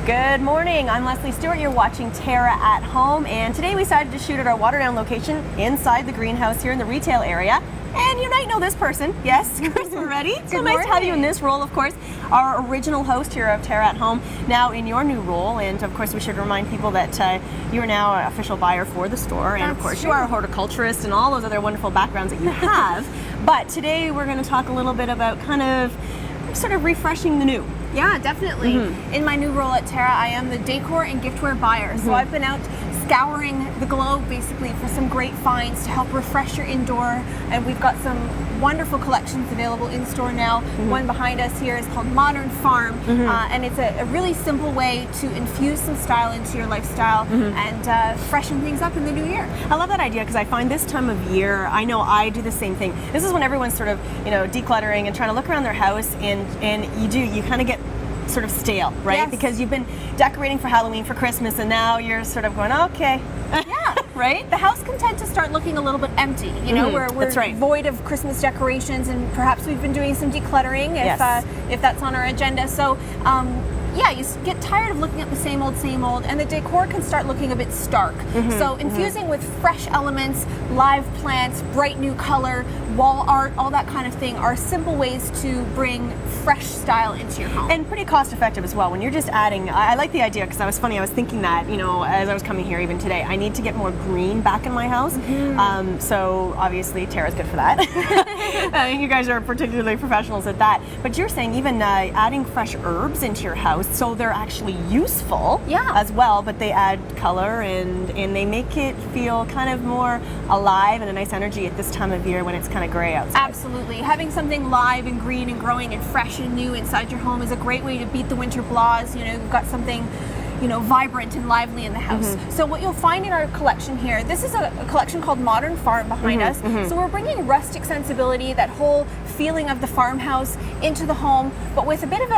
Good morning, I'm Leslie Stewart, you're watching TERRA at Home, and today we decided to shoot at our Waterdown location inside the greenhouse here in the retail area. And you might know this person, yes, Kris Morettie. So nice to have you in this role, of course, our original host here of TERRA at Home, now in your new role. And of course we should remind people that you are now an official buyer for the store, and of course you are a horticulturist and all those other wonderful backgrounds that you have. But today we're going to talk a little bit about kind of sort of refreshing the new. Yeah, definitely. In my new role at TERRA, I am the decor and giftware buyer. So I've been out scouring the globe basically for some great finds to help refresh your indoor, and we've got some wonderful collections available in store now. One behind us here is called Modern Farm, and it's a really simple way to infuse some style into your lifestyle and freshen things up in the new year. I love that idea because I find this time of year, I know I do the same thing. This is when everyone's sort of, you know, decluttering and trying to look around their house, and you kind of get sort of stale, right? Yes. Because you've been decorating for Halloween, for Christmas, and now you're sort of going, okay. Yeah, right? The house can tend to start looking a little bit empty, you know, we're That's right. void of Christmas decorations, and perhaps we've been doing some decluttering if that's on our agenda. So yeah, you get tired of looking at the same old, and the decor can start looking a bit stark. So infusing with fresh elements, live plants, bright new color, wall art, all that kind of thing are simple ways to bring fresh style into your home. And pretty cost effective as well. When you're just adding, I like the idea because I was thinking that, you know, as I was coming here even today, I need to get more green back in my house. So obviously TERRA's good for that. You guys are particularly professionals at that. But you're saying even adding fresh herbs into your house, so they're actually useful as well, but they add color and they make it feel kind of more alive and a nice energy at this time of year when it's kind of gray outside. Absolutely. Having something live and green and growing and fresh and new inside your home is a great way to beat the winter blahs. You know, you've got something, you know, vibrant and lively in the house. So what you'll find in our collection here, this is a collection called Modern Farm behind us. So we're bringing rustic sensibility, that whole feeling of the farmhouse into the home, but with a bit of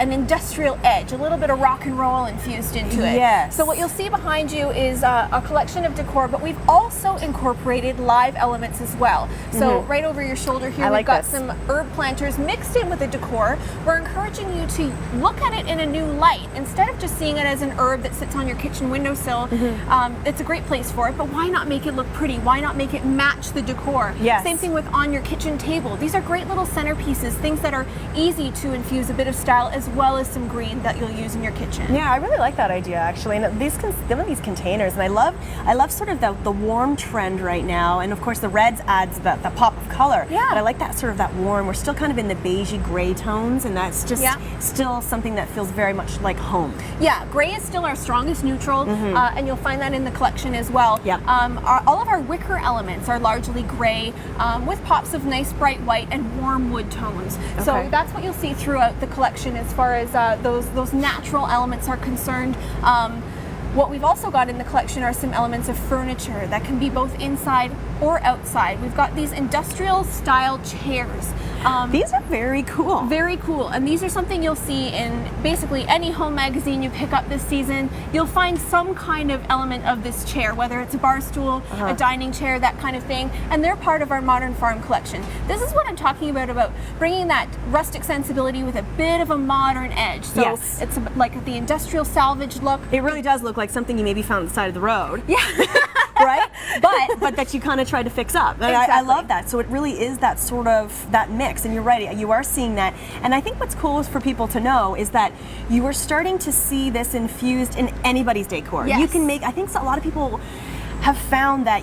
an industrial edge, a little bit of rock and roll infused into it. Yes. So what you'll see behind you is a collection of decor, but we've also incorporated live elements as well. So right over your shoulder here, we've got some herb planters mixed in with the decor. We're encouraging you to look at it in a new light. Instead of just seeing it as an herb that sits on your kitchen windowsill, it's a great place for it, but why not make it look pretty? Why not make it match the decor? Yes. Same thing with on your kitchen table. These are great little centerpieces, things that are easy to infuse a bit of style as well as some green that you'll use in your kitchen. Yeah, I really like that idea actually. And some of these containers, and I love sort of the warm trend right now, and of course the reds adds the pop of color. Yeah. But I like that sort of that warm. We're still kind of in the beigey gray tones, and that's just still something that feels very much like home. Yeah, gray is still our strongest neutral, and you'll find that in the collection as well. All of our wicker elements are largely gray, with pops of nice bright white and warm wood tones. So that's what you'll see throughout the collection as far as those natural elements are concerned. What we've also got in the collection are some elements of furniture that can be both inside or outside. We've got these industrial style chairs. These are very cool. Very cool, and these are something you'll see in basically any home magazine you pick up this season. You'll find some kind of element of this chair, whether it's a bar stool, a dining chair, that kind of thing, and they're part of our Modern Farm collection. This is what I'm talking about bringing that rustic sensibility with a bit of a modern edge. So it's like the industrial salvage look. It really does look like something you maybe found on the side of the road. Yeah. Right? But that you kind of try to fix up. And I love that. So it really is that sort of, that mix. And you're right, you are seeing that. And I think what's cool is for people to know is that you are starting to see this infused in anybody's decor. Yes. You can make, I think a lot of people have found that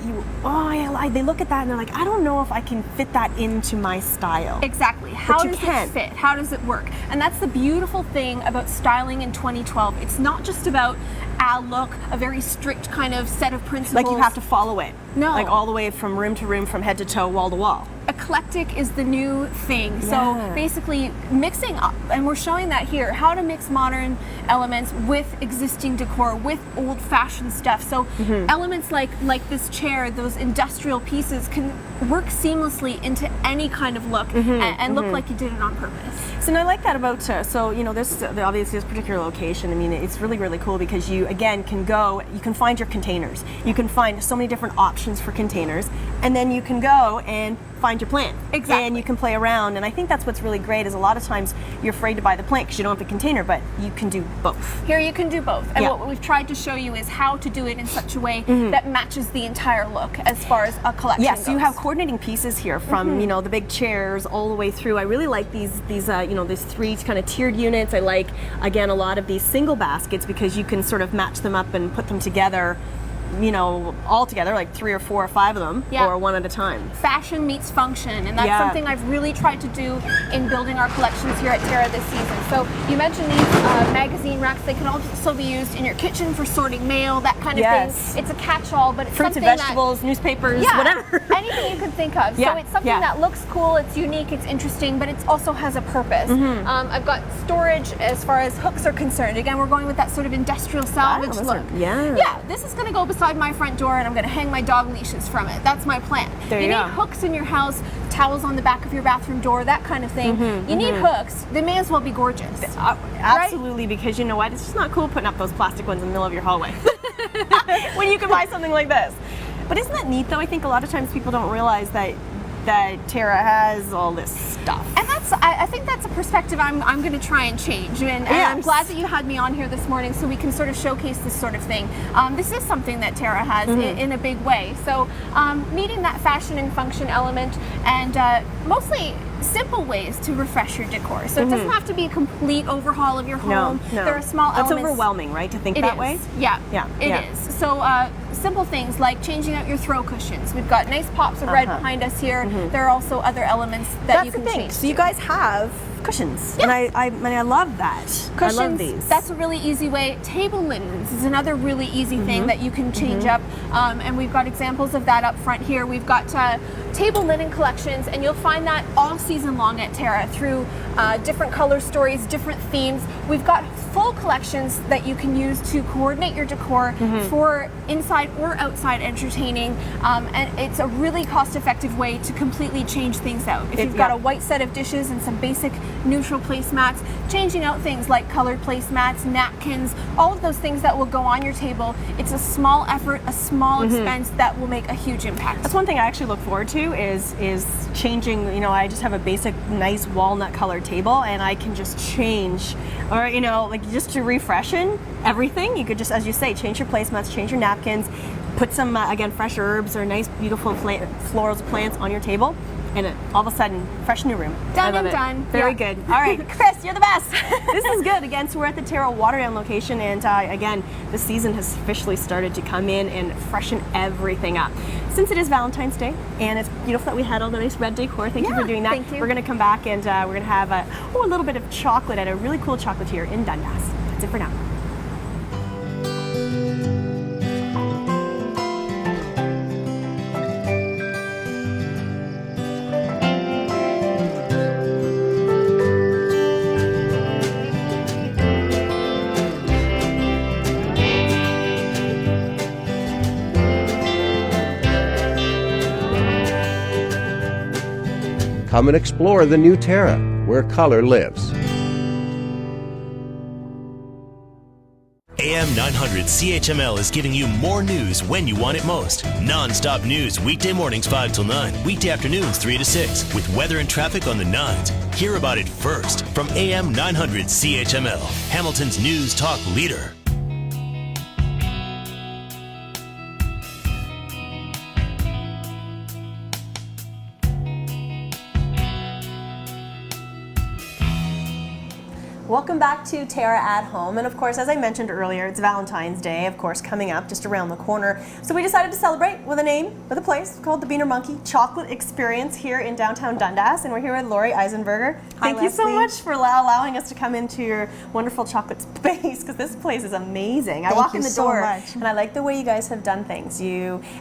they look at that and they're like, I don't know if I can fit that into my style. Exactly. How does it fit? How does it work? And that's the beautiful thing about styling in 2012. It's not just about a look, a very strict kind of set of principles. Like you have to follow it. No. Like all the way from room to room, from head to toe, wall to wall. Eclectic is the new thing. So basically mixing up, and we're showing that here, how to mix modern elements with existing decor, with old-fashioned stuff. So elements like this chair, those industrial pieces can work seamlessly into any kind of look and look like you did it on purpose. So I like that about, so you know, obviously this particular location, I mean, it's really, really cool because you, again, you can find your containers. You can find so many different options for containers, and then you can go and find your plant. Exactly. And you can play around. And I think that's what's really great is a lot of times you're afraid to buy the plant because you don't have the container, but you can do both. Here you can do both. And Yeah. what we've tried to show you is how to do it in such a way that matches the entire look as far as a collection Yes, goes. you have coordinating pieces here from, you know, the big chairs all the way through. I really like these you know, these three kind of tiered units. I like, again, a lot of these single baskets because you can sort of match them up and put them together, you know, all together, like 3 or 4 or 5 of them, Yeah. or one at a time. Fashion meets function, and that's Yeah. something I've really tried to do in building our collections here at TERRA this season. So you mentioned these magazine racks. They can also be used in your kitchen for sorting mail, that kind of Yes. thing. It's a catch-all, but it's Fruits and something vegetables, newspapers, that, whatever. anything you can think of. Yeah, So it's something yeah. that looks cool, it's unique, it's interesting, but it also has a purpose. I've got storage as far as hooks are concerned. Again, we're going with that sort of industrial salvage those look. are- yeah. Yeah, this is going to go beside my front door, and I'm going to hang my dog leashes from it. That's my plan. There you you need go. hooks in your house, towels on the back of your bathroom door, that kind of thing. You need hooks. They may as well be gorgeous. Absolutely, because you know what? It's just not cool putting up those plastic ones in the middle of your hallway when you can buy something like this. But isn't that neat, though? I think a lot of times people don't realize that TERRA has all this stuff. And I think that's a perspective I'm going to try and change. And I'm Yes. glad that you had me on here this morning so we can sort of showcase this sort of thing. This is something that TERRA has in a big way. So meeting that fashion and function element, and mostly simple ways to refresh your decor. So it doesn't have to be a complete overhaul of your home. No. There are small That's elements. overwhelming, right, to think It that is. way? Yeah, Yeah, it yeah. is. So simple things like changing out your throw cushions. We've got nice pops of red behind us here. There are also other elements that That's you the can thing. change. So you to. guys have cushions, and I love that. Cushions, I love these. that's a really easy way. Table linens is another really easy thing that you can change up, and we've got examples of that up front here. We've got table linen collections, and you'll find that all season long at TERRA through different color stories, different themes. We've got full collections that you can use to coordinate your decor for inside or outside entertaining, and it's a really cost-effective way to completely change things out. If you've got a white set of dishes and some basic neutral placemats, changing out things like colored placemats, napkins, all of those things that will go on your table. It's a small effort, a small expense that will make a huge impact. That's one thing I actually look forward to is changing. You know, I just have a basic, nice walnut colored table, and I can just change, or you know, like just to refreshen everything. You could just, as you say, change your placemats, change your napkins, put some again fresh herbs or nice, beautiful floral plants on your table. And all of a sudden, fresh new room. Done I love and it. done. Very Yeah. good. All right, Kris, you're the best. This is good. Again, so we're at the TERRA Waterdown location, and again, the season has officially started to come in and freshen everything up. Since it is Valentine's Day, and it's beautiful that we had all the nice red decor. Thank you for doing that. thank you. We're going to come back, and we're going to have a little bit of chocolate at a really cool chocolatier in Dundas. That's it for now. Come and explore the new TERRA, where color lives. AM 900 CHML is giving you more news when you want it most. Non-stop news weekday mornings 5 till 9, weekday afternoons 3 to 6, with weather and traffic on the 9s. Hear about it first from AM 900 CHML, Hamilton's news talk leader. Welcome back to TERRA at Home, and of course, as I mentioned earlier, it's Valentine's Day, of course, coming up just around the corner. So we decided to celebrate with a place called the Beanermunky Chocolate Experience here in downtown Dundas, and we're here with Lori Eisenberger. Thank you so Leslie. much for allowing us to come into your wonderful chocolate space, because this place is amazing. I walk in the so door, much. and I like the way you guys have done things.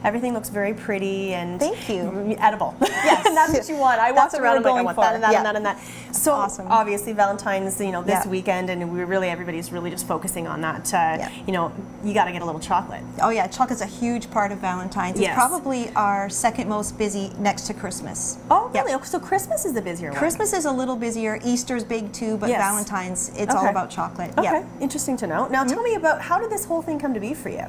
Everything looks very pretty and Thank you. edible. Yes. And that's what you want. I walked That's what around we're and like, I going want that for. and that Yeah. and that and that. So Awesome. obviously Valentine's, this Yeah. weekend, and everybody's really just focusing on that. Yeah. You got to get a little chocolate. Oh yeah, chocolate's a huge part of Valentine's. Yes. It's probably our second most busy next to Christmas. Oh, Yeah. really? Oh, so Christmas is the busier one. Christmas is a little busier. Easter's big too, but Yes. Valentine's, it's all Okay. about chocolate. Okay, Yeah. interesting to know. Now tell me about, how did this whole thing come to be for you?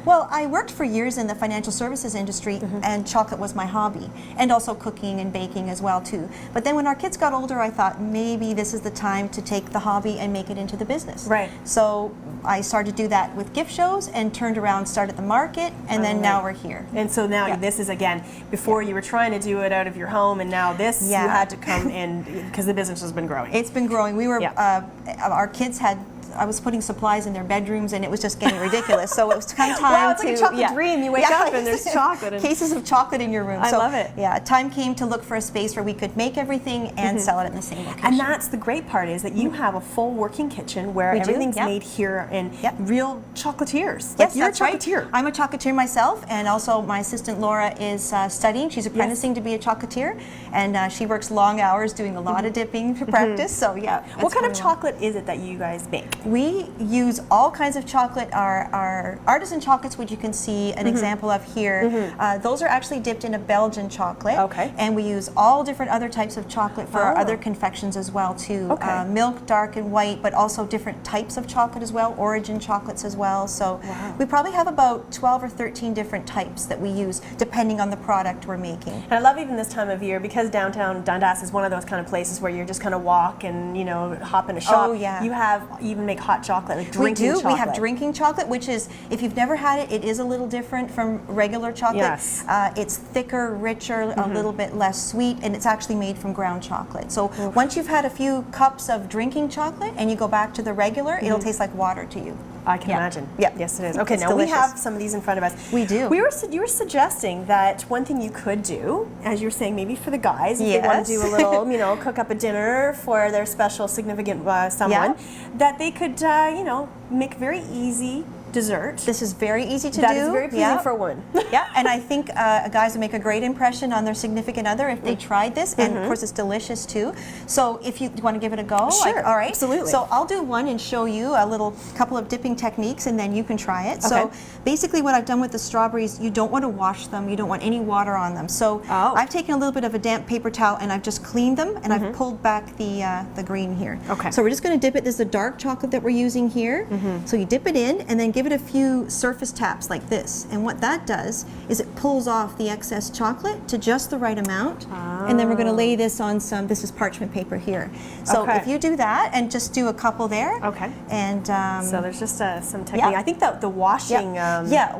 Well, I worked for years in the financial services industry, and chocolate was my hobby, and also cooking and baking as well too. But then when our kids got older, I thought maybe this is the time to take the hobby and make it into the business. Right. So I started to do that with gift shows, and turned around, started the market, and then now we're here. And so now this is, again, before you were trying to do it out of your home, and now this, you had to come in because the business has been growing. It's been growing. We were, our kids had, I was putting supplies in their bedrooms, and it was just getting ridiculous. So it was kind of time wow, it's like a chocolate dream. You wake up and there's chocolate. Cases of chocolate in your room. I love it. Yeah, time came to look for a space where we could make everything and sell it in the same location. And that's the great part, is that you have a full working kitchen where everything's made here, and real chocolatiers. Yes, you're that's a chocolatier. right. I'm a chocolatier myself, and also my assistant Laura is studying. She's apprenticing to be a chocolatier, and she works long hours doing a lot of dipping to practice. So what kind of chocolate is it that you guys make? We use all kinds of chocolate. Our artisan chocolates, which you can see an example of here, those are actually dipped in a Belgian chocolate. Okay. And we use all different other types of chocolate for our other confections as well too. Okay. Milk, dark and white, but also different types of chocolate as well, origin chocolates as well. So we probably have about 12 or 13 different types that we use depending on the product we're making. And I love even this time of year, because downtown Dundas is one of those kind of places where you're just kind of walk and, you know, hop in a shop. Oh, yeah. You have even make hot chocolate, like drinking chocolate. We have drinking chocolate, which is, if you've never had it, it is a little different from regular chocolate. Yes. It's thicker, richer, a little bit less sweet, and it's actually made from ground chocolate. So once you've had a few cups of drinking chocolate and you go back to the regular, it'll taste like water to you. I can imagine. Yep. Yes, it is. Okay, It's now delicious. we have some of these in front of us. We do. You were suggesting that one thing you could do, as you were saying, maybe for the guys, if they want to do a little, you know, cook up a dinner for their special significant someone, that they could, you know, make very easy dessert. This is very easy to do. That is very pleasing for one. Yeah, and I think guys would make a great impression on their significant other if they tried this, and of course it's delicious too. So if you want to give it a go, sure, all right, absolutely. So I'll do one and show you a little couple of dipping techniques, and then you can try it. So basically, what I've done with the strawberries, you don't want to wash them. You don't want any water on them. So I've taken a little bit of a damp paper towel and I've just cleaned them, and I've pulled back the green here. Okay. So we're just going to dip it. This is the dark chocolate that we're using here. So you dip it in, and then give it a few surface taps like this, and what that does is it pulls off the excess chocolate to just the right amount, and then we're going to lay this on some, this is parchment paper here. So if you do that and just do a couple there, and so there's just some technique. I think that the washing,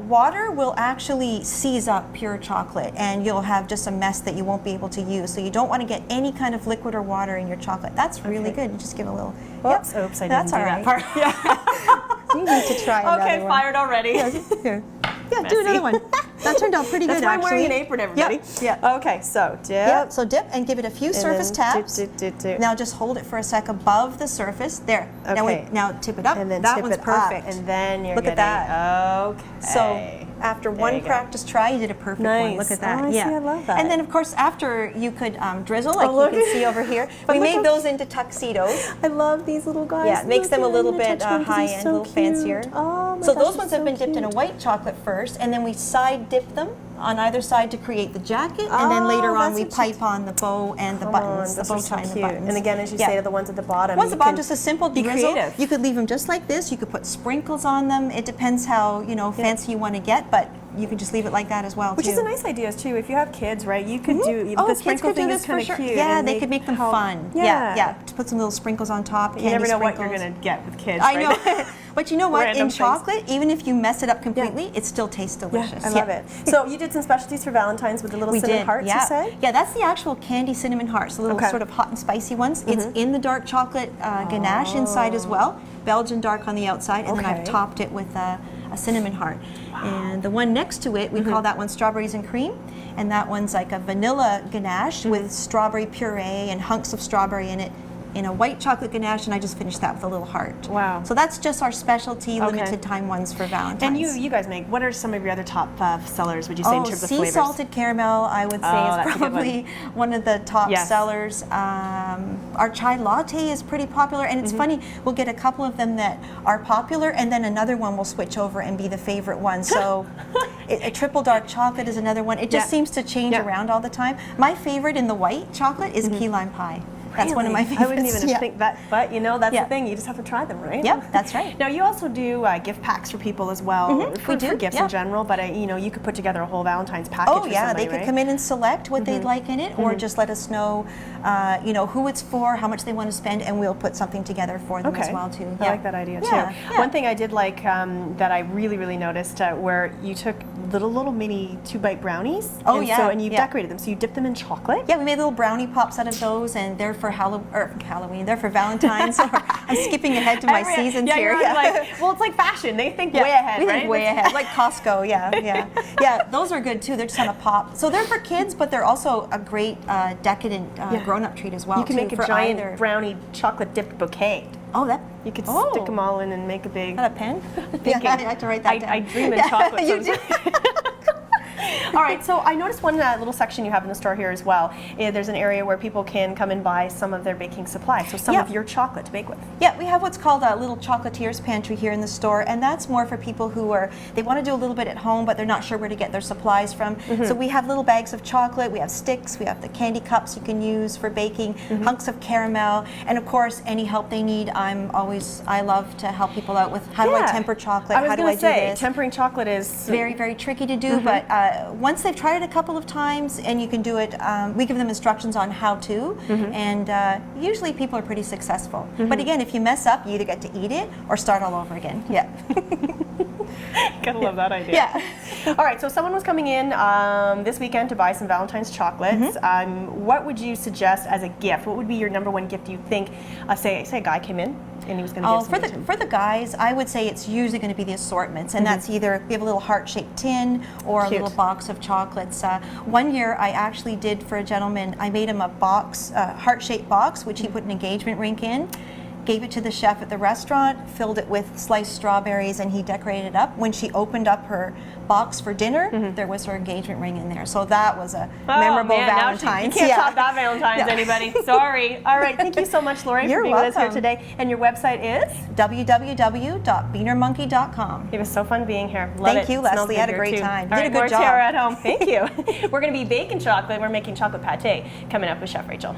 water will actually seize up pure chocolate, and you'll have just a mess that you won't be able to use. So you don't want to get any kind of liquid or water in your chocolate. That's really good. You just give a little. Oops, oops, I didn't do that part. You need to try another one. Fired already. Here. Yeah, do another one. That turned out pretty good, That's why actually. I'm wearing an apron, everybody. Yeah. Okay, so dip. Yeah, so dip and give it a few surface taps. Dip. Now just hold it for a sec above the surface. There. Okay. Now tip it up. And then that tip one's it perfect. up, and then you're Look at that. Okay. So after one practice try, you did a perfect one. Look at that. Oh, I see, I love that. And then of course after you could drizzle, like you can see over here. We made those into tuxedos. I love these little guys. Yeah, it makes them a little bit high high-end, a little fancier. Oh, so those ones have been dipped in a white chocolate first, and then we side dip them on either side to create the jacket, and then later on we pipe on the bow and the buttons, the bow tie and the buttons. And again, as you say to the ones at the bottom, ones at the bottom, just a simple be drizzle. creative. You could leave them just like this. You could put sprinkles on them. It depends how fancy you want to get, but you can just leave it like that as well. Which is a nice idea too. If you have kids, right? You could do the sprinkle thing is kind of cute. Yeah, they could make them fun. Yeah. To put some little sprinkles on top. You never know what you're gonna get with kids. I know. But you know what? Random in chocolate, even if you mess it up completely, it still tastes delicious. I love it. So you did some specialties for Valentines with the little cinnamon hearts, you said? Yeah, that's the actual candy cinnamon hearts, the little sort of hot and spicy ones. It's in the dark chocolate ganache inside as well, Belgian dark on the outside, and then I've topped it with a cinnamon heart. And the one next to it, we call that one strawberries and cream, and that one's like a vanilla ganache with strawberry puree and hunks of strawberry in it, in a white chocolate ganache, and I just finished that with a little heart. Wow. So that's just our specialty limited time ones for Valentine's. And you guys make, what are some of your other top sellers, would you say, in terms of flavors? Sea salted caramel, I would say, is probably one of the top sellers. Our chai latte is pretty popular, and it's funny, we'll get a couple of them that are popular, and then another one will switch over and be the favorite one. So a triple dark chocolate is another one. It just seems to change around all the time. My favorite in the white chocolate is key lime pie. That's one of my favorites. I wouldn't even think that, but you know, that's the thing. You just have to try them, right? Yeah, that's right. Now, you also do gift packs for people as well, for gifts in general, but you know, you could put together a whole Valentine's package for somebody, they could come in and select what they'd like in it, or just let us know, you know, who it's for, how much they want to spend, and we'll put something together for them as well, too. I like that idea, too. One thing I did like that I really noticed where you took little mini 2-bite brownies. And you decorated them. So you dipped them in chocolate. Yeah, we made little brownie pops out of those, and they're for Halloween. They're for Valentine's. I'm skipping ahead to my seasons here. Like, well, it's like fashion. They think way ahead, we right? think way ahead, like Costco. Yeah. Those are good too. They're just on a pop. So they're for kids, but they're also a great decadent grown-up treat treat as well. You can make a giant brownie chocolate dipped bouquet. Oh, that. You could stick them all in and make a big. Got a pen? Yeah, I have to write that down. I dream in chocolate. You do. All right, so I noticed one little section you have in the store here as well. There's an area where people can come and buy some of their baking supplies, so some of your chocolate to bake with. Yeah, we have what's called a little chocolatier's pantry here in the store, and that's more for people who they want to do a little bit at home, but they're not sure where to get their supplies from. So we have little bags of chocolate, we have sticks, we have the candy cups you can use for baking, hunks of caramel, and of course any help they need. I love to help people out with how do I temper chocolate, how do I do this. Tempering chocolate is very, very tricky to do, but once they've tried it a couple of times and you can do it, we give them instructions on how to, and usually people are pretty successful. But again, if you mess up, you either get to eat it or start all over again. Yeah. Gotta love that idea. Yeah. All right, so someone was coming in this weekend to buy some Valentine's chocolates. What would you suggest as a gift? What would be your #1 gift you think, say a guy came in and he was going to give something for the guys, I would say it's usually going to be the assortments, and that's either we have a little heart-shaped tin or a little box of chocolates. One year I actually did for a gentleman, I made him a box, heart-shaped box, which he put an engagement ring in, gave it to the chef at the restaurant, filled it with sliced strawberries, and he decorated it up. When she opened up her box for dinner, there was her engagement ring in there. So that was a memorable Valentine's. You can't top that Valentine's, anybody. Sorry. All right, thank you so much, Lori, for being with us here today. And your website is? www.beanermunky.com. It was so fun being here. Love Thank you, Leslie. I had a great time. You did a good job. TERRA at home. Thank you. We're going to be baking chocolate. We're making chocolate pate coming up with Chef Rachel.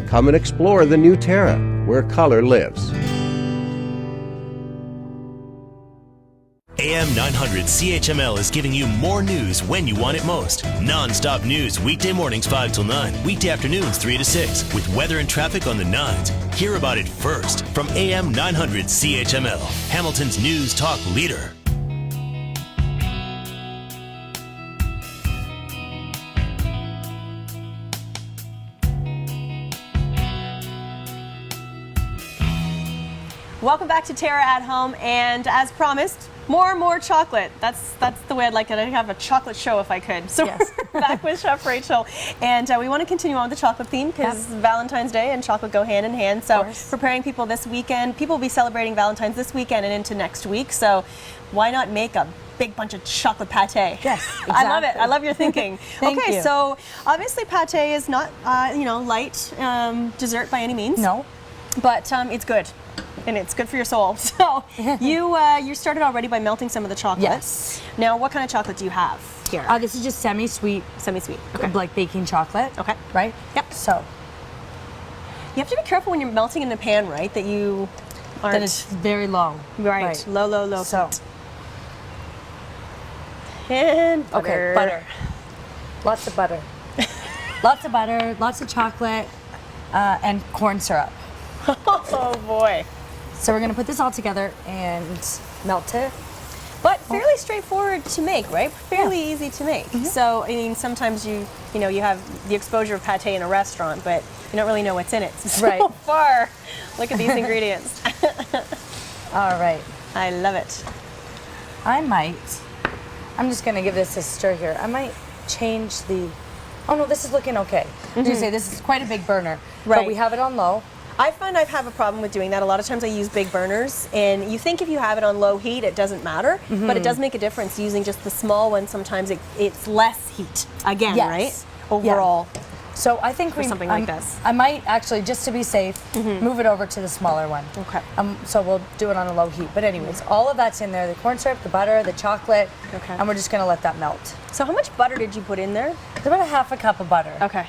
Come and explore the new TERRA, where color lives. AM 900 CHML is giving you more news when you want it most. Non-stop news weekday mornings 5 till 9, weekday afternoons 3 to 6, with weather and traffic on the 9s. Hear about it first from AM 900 CHML, Hamilton's news talk leader. Welcome back to TERRA at Home, and as promised, more and more chocolate. That's the way I'd like it. I'd have a chocolate show if I could. So we're back with Chef Rachel, and we want to continue on with the chocolate theme because Valentine's Day and chocolate go hand in hand. So preparing people this weekend. People will be celebrating Valentine's this weekend and into next week. So why not make a big bunch of chocolate pate? Yes, exactly. I love it. I love your thinking. Thank you. So obviously pate is not light dessert by any means. No. But it's good. And it's good for your soul. So you started already by melting some of the chocolate. Yes. Now, what kind of chocolate do you have here? This is just semi-sweet. Semi-sweet. Okay. Like baking chocolate. Okay. Right? Yep. So. You have to be careful when you're melting in a pan, right? That you aren't. That it's very low. Right. Low. So. And butter. Okay, butter. Lots of butter. Lots of butter, lots of chocolate, and corn syrup. Oh boy. So we're gonna put this all together and melt it. But fairly straightforward to make, right? Fairly easy to make. So I mean, sometimes you have the exposure of pate in a restaurant, but you don't really know what's in it. So far, look at these ingredients. All right. I love it. I'm just gonna give this a stir here. I might change the. Oh no, this is looking okay. I was gonna say this is quite a big burner, but we have it on low. I find I have a problem with doing that. A lot of times I use big burners, and you think if you have it on low heat, it doesn't matter, but it does make a difference using just the small one. Sometimes it's less heat, again, Yes. right? Overall. Yeah. So I think something like this. I might actually, just to be safe, move it over to the smaller one. Okay. So we'll do it on a low heat. But anyways, all of that's in there, the corn syrup, the butter, the chocolate, Okay. and we're just gonna let that melt. So how much butter did you put in there? It's about a half a cup of butter. Okay.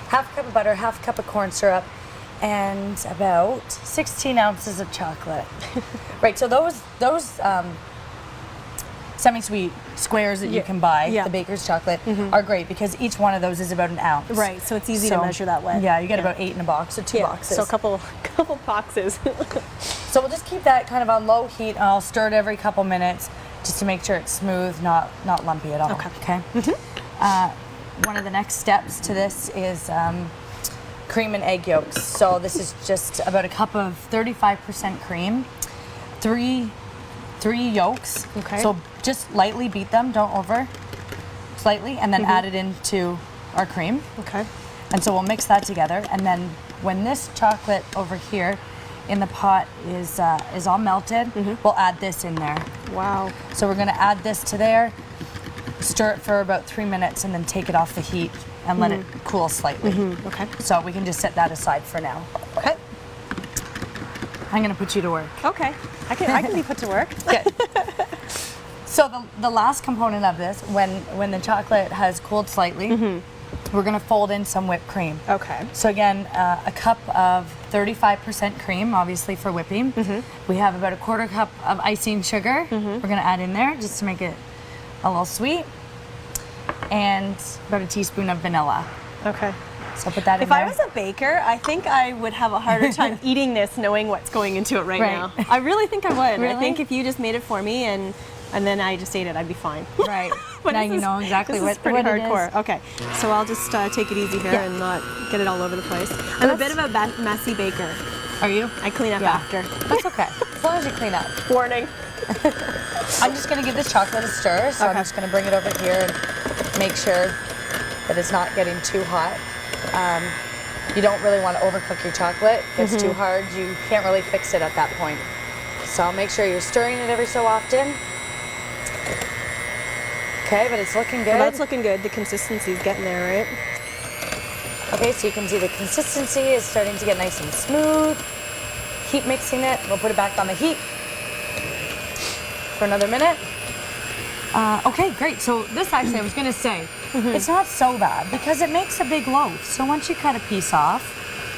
Half a cup of butter, half a cup of corn syrup, and about 16 ounces of chocolate. Right, so those semi-sweet squares that you can buy, the baker's chocolate, are great because each one of those is about an ounce. Right, so it's easy to measure that way. Yeah, you get about 8 in a box, or 2 boxes. So a couple boxes. So we'll just keep that kind of on low heat, and I'll stir it every couple minutes just to make sure it's smooth, not lumpy at all. Okay. One of the next steps to this is cream and egg yolks. So this is just about a cup of 35% cream, three yolks. Okay. So just lightly beat them, don't over, slightly, and then add it into our cream. Okay. And so we'll mix that together, and then when this chocolate over here in the pot is all melted, we'll add this in there. Wow. So we're gonna add this to there, stir it for about 3 minutes, and then take it off the heat and let it cool slightly. Okay. So we can just set that aside for now. Okay. I'm gonna put you to work. Okay. I can be put to work. Good. So the last component of this, when the chocolate has cooled slightly, we're gonna fold in some whipped cream. Okay. So again, a cup of 35% cream, obviously for whipping. We have about a quarter cup of icing sugar. We're gonna add in there just to make it a little sweet. And about a teaspoon of vanilla. Okay. So put that in If there. I was a baker, I think I would have a harder time eating this knowing what's going into it right now. I really think I would. I Really? think if you just made it for me and then I just ate it, I'd be fine. Right. But Now this you is- know exactly this is what pretty it is. hardcore. Okay, so I'll just take it easy here Yeah. and not get it all over the place. I'm a bit of a messy baker. Are you? I clean up Yeah. after. That's okay. As long as you clean up. Warning. I'm just gonna give this chocolate a stir, so I'm Okay. just gonna bring it over here and make sure that it's not getting too hot. You don't really want to overcook your chocolate. If it's too hard, you can't really fix it at that point. So make sure you're stirring it every so often. Okay, but it's looking good. Well, that's looking good. The consistency's getting there, right? Okay, so you can see the consistency is starting to get nice and smooth. Keep mixing it. We'll put it back on the heat for another minute. Okay, great. So this actually, I was going to say, it's not so bad because it makes a big loaf. So once you cut a piece off,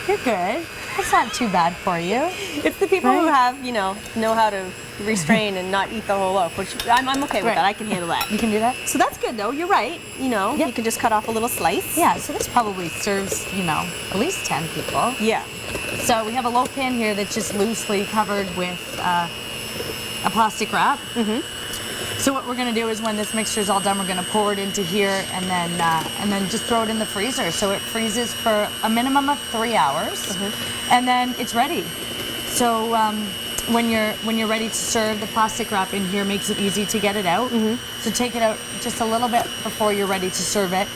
you're good. It's not too bad for you. It's the people who have, know how to restrain and not eat the whole loaf, which I'm okay with Right. that. I can handle that. You can do that? So that's good, though. You're right. You can just cut off a little slice. Yeah, so this probably serves, at least 10 people. Yeah. So we have a loaf pan here that's just loosely covered with a plastic wrap. So what we're going to do is when this mixture is all done, we're going to pour it into here and then just throw it in the freezer. So it freezes for a minimum of 3 hours, and then it's ready. So when you're ready to serve, the plastic wrap in here makes it easy to get it out. So take it out just a little bit before you're ready to serve it.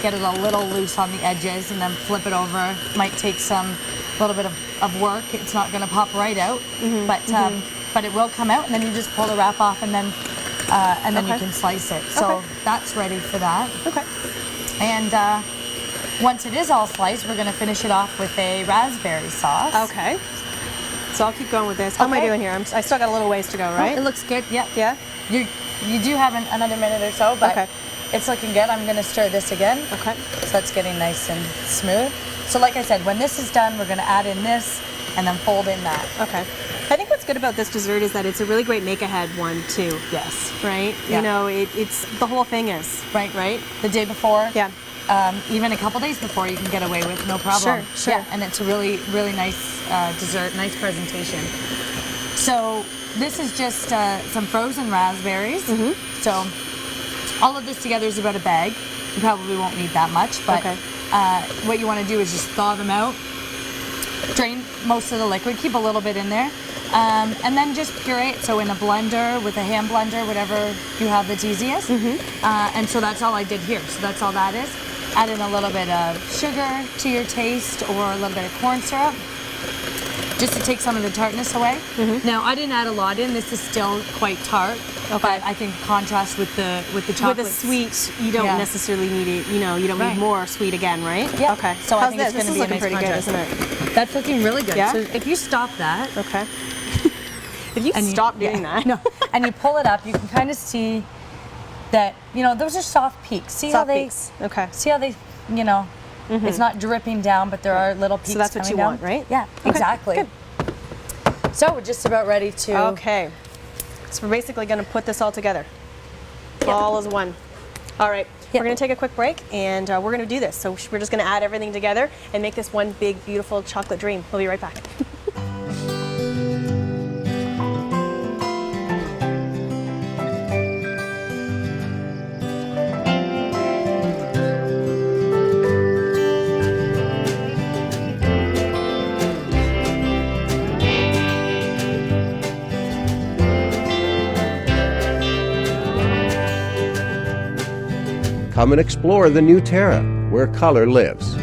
Get it a little loose on the edges, and then flip it over. Might take a little bit of work. It's not going to pop right out, but it will come out, and then you just pull the wrap off, and then you can slice it. So that's ready for that. Okay. And once it is all sliced, we're going to finish it off with a raspberry sauce. Okay. So I'll keep going with this. How am I doing here? I still got a little ways to go, right? It looks good. Yep. Yeah? You do have another minute or so, but it's looking good. I'm going to stir this again. Okay. So it's getting nice and smooth. So like I said, when this is done, we're going to add in this and then fold in that. Okay. I think what's good about this dessert is that it's a really great make-ahead one, too. Yes. Right? Yeah. It's the whole thing is. Right. The day before. Yeah. Even a couple days before, you can get away with no problem. Sure. Yeah, and it's a really, really nice dessert, nice presentation. So this is just some frozen raspberries. So all of this together is about a bag. You probably won't need that much, but what you want to do is just thaw them out, drain most of the liquid, keep a little bit in there, and then just puree it. So in a blender, with a hand blender, whatever you have that's easiest. And so that's all I did here. So that's all that is. Add in a little bit of sugar to your taste or a little bit of corn syrup, just to take some of the tartness away. Now, I didn't add a lot in. This is still quite tart, but I think contrast with the chocolate. With the sweet, you don't necessarily need it. You know, you don't need more sweet again, right? Yeah. Okay. So I think this? it's going to be a nice pretty contrast. good, isn't it? That's looking really good. Yeah? So if you stop that, Okay. If you stop doing that, no, and you pull it up, you can kind of see that, you know, those are soft peaks. See how they? Okay. See how they, you know, it's not dripping down, but there are little peaks. So that's what coming you down. want, right? Yeah, Okay, exactly. good. So we're just about ready to. Okay. So we're basically going to put this all together. All as one. All right. We're going to take a quick break, and we're going to do this. So we're just going to add everything together and make this one big, beautiful chocolate dream. We'll be right back. Come and explore the new Terra, where color lives.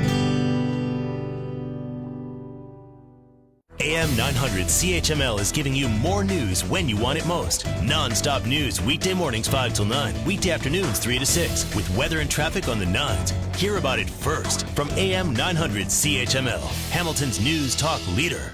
AM 900 CHML is giving you more news when you want it most. Non-stop news weekday mornings 5 till 9, weekday afternoons 3 to 6, with weather and traffic on the 9s. Hear about it first from AM 900 CHML, Hamilton's news talk leader.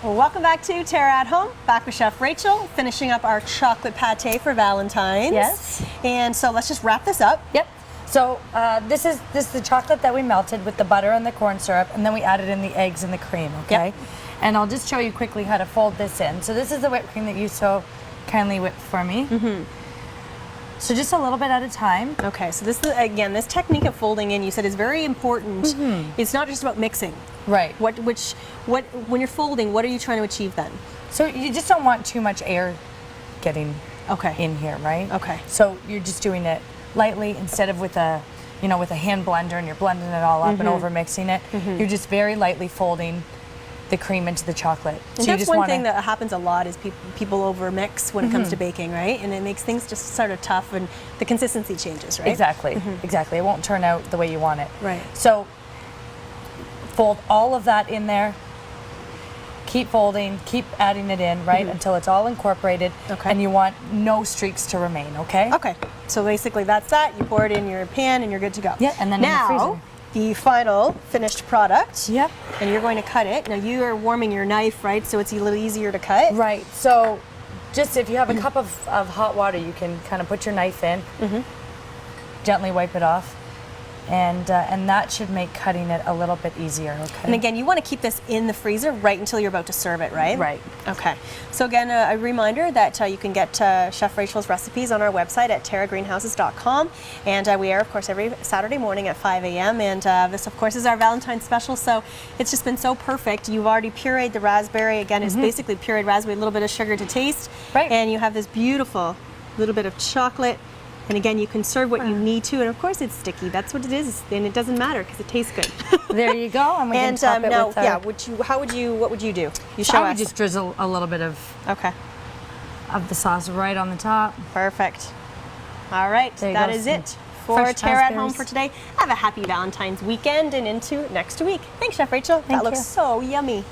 Well, welcome back to Terra at Home. Back with Chef Rachel, finishing up our chocolate pate for Valentine's. Yes. And so let's just wrap this up. Yep. So this is the chocolate that we melted with the butter and the corn syrup, and then we added in the eggs and the cream. Okay. Yep. And I'll just show you quickly how to fold this in. So this is the whipped cream that you so kindly whipped for me. So just a little bit at a time. Okay, so this is, again, this technique of folding in, you said, is very important. It's not just about mixing. Right. When you're folding, what are you trying to achieve then? So you just don't want too much air getting Okay. in here, right? Okay. So you're just doing it lightly instead of with a, you know, with a hand blender and you're blending it all up and over mixing it. You're just very lightly folding the cream into the chocolate. And so you that's just one wanna, thing that happens a lot is people over mix when it comes to baking, right? And it makes things just sort of tough and the consistency changes, right? Exactly, exactly. It won't turn out the way you want it. Right. So fold all of that in there. Keep folding, keep adding it in, right, until it's all incorporated. Okay. And you want no streaks to remain, okay? Okay, so basically that's that. You pour it in your pan and you're good to go. Yeah, and then in the now, freezer. the final finished product. Yep. And you're going to cut it. Now you are warming your knife, right? So it's a little easier to cut. Right, so just if you have a cup of hot water, you can kind of put your knife in, gently wipe it off, and that should make cutting it a little bit easier, okay? And again, you want to keep this in the freezer right until you're about to serve it, right? Right. Okay. So again, a reminder that you can get Chef Rachel's recipes on our website at terragreenhouses.com. And we air, of course, every Saturday morning at 5 a.m. And this, of course, is our Valentine's special. So it's just been so perfect. You've already pureed the raspberry. Again, it's basically pureed raspberry, a little bit of sugar to taste. Right. And you have this beautiful little bit of chocolate. And again, you can serve what you need to, and of course it's sticky. That's what it is, and it doesn't matter because it tastes good. There you go, and we can And top it now, with our... yeah, what would you do? You So show I would us. just drizzle a little bit of Okay, the sauce right on the top. perfect. All right, There you that go, is some it for fresh Terra at Home raspberries. for today. Have a happy Valentine's weekend and into next week. Thanks, Chef Rachel. Thank that looks you. so yummy.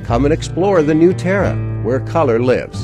Come and explore the new Terra, where color lives.